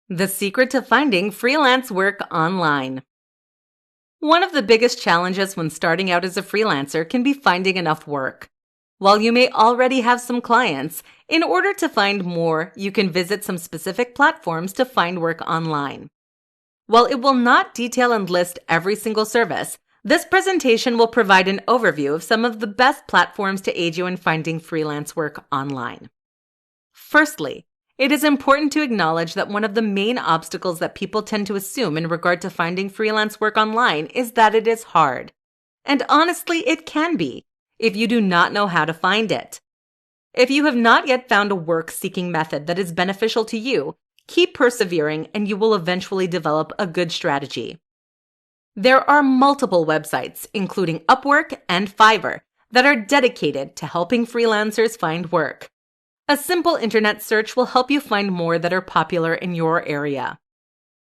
The secret to finding freelance work online. One of the biggest challenges when starting out as a freelancer can be finding enough work. While you may already have some clients, in order to find more, you can visit some specific platforms to find work online. While it will not detail and list every single service, this presentation will provide an overview of some of the best platforms to aid you in finding freelance work online. Firstly, it is important to acknowledge that one of the main obstacles that people tend to assume in regard to finding freelance work online is that it is hard. And honestly, it can be, if you do not know how to find it. If you have not yet found a work-seeking method that is beneficial to you, keep persevering and you will eventually develop a good strategy. There are multiple websites, including Upwork and Fiverr, that are dedicated to helping freelancers find work. A simple internet search will help you find more that are popular in your area.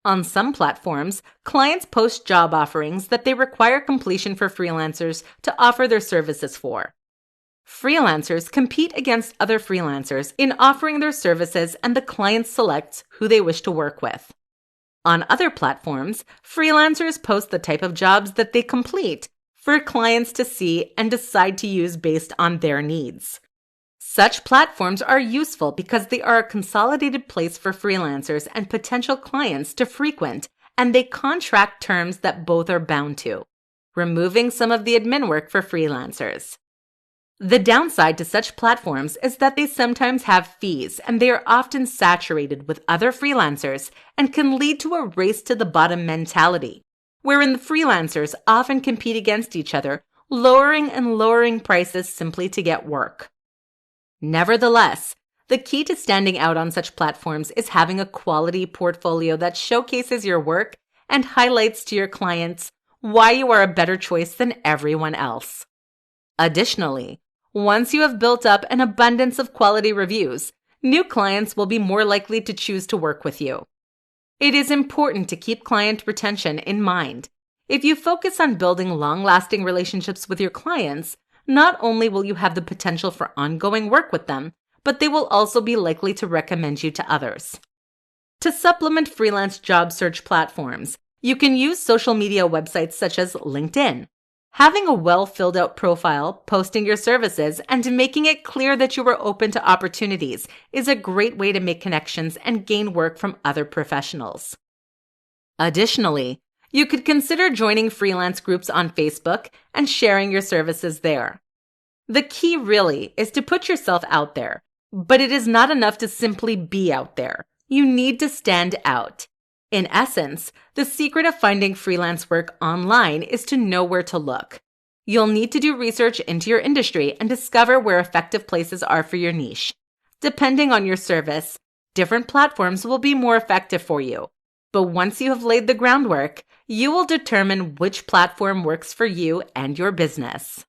On some platforms, clients post job offerings that they require completion for freelancers to offer their services for. Freelancers compete against other freelancers in offering their services, and the client selects who they wish to work with. On other platforms, freelancers post the type of jobs that they complete for clients to see and decide to use based on their needs. Such platforms are useful because they are a consolidated place for freelancers and potential clients to frequent, and they contract terms that both are bound to, removing some of the admin work for freelancers. The downside to such platforms is that they sometimes have fees, and they are often saturated with other freelancers and can lead to a race to the bottom mentality, wherein the freelancers often compete against each other, lowering prices simply to get work. Nevertheless, the key to standing out on such platforms is having a quality portfolio that showcases your work and highlights to your clients why you are a better choice than everyone else. Additionally, once you have built up an abundance of quality reviews, new clients will be more likely to choose to work with you. It is important to keep client retention in mind. If you focus on building long-lasting relationships with your clients, not only will you have the potential for ongoing work with them, but they will also be likely to recommend you to others. To supplement freelance job search platforms, you can use social media websites such as LinkedIn. Having a well-filled-out profile, posting your services, and making it clear that you are open to opportunities is a great way to make connections and gain work from other professionals. Additionally, you could consider joining freelance groups on Facebook and sharing your services there. The key really is to put yourself out there, but it is not enough to simply be out there. You need to stand out. In essence, the secret of finding freelance work online is to know where to look. You'll need to do research into your industry and discover where effective places are for your niche. Depending on your service, different platforms will be more effective for you. But once you have laid the groundwork, you will determine which platform works for you and your business.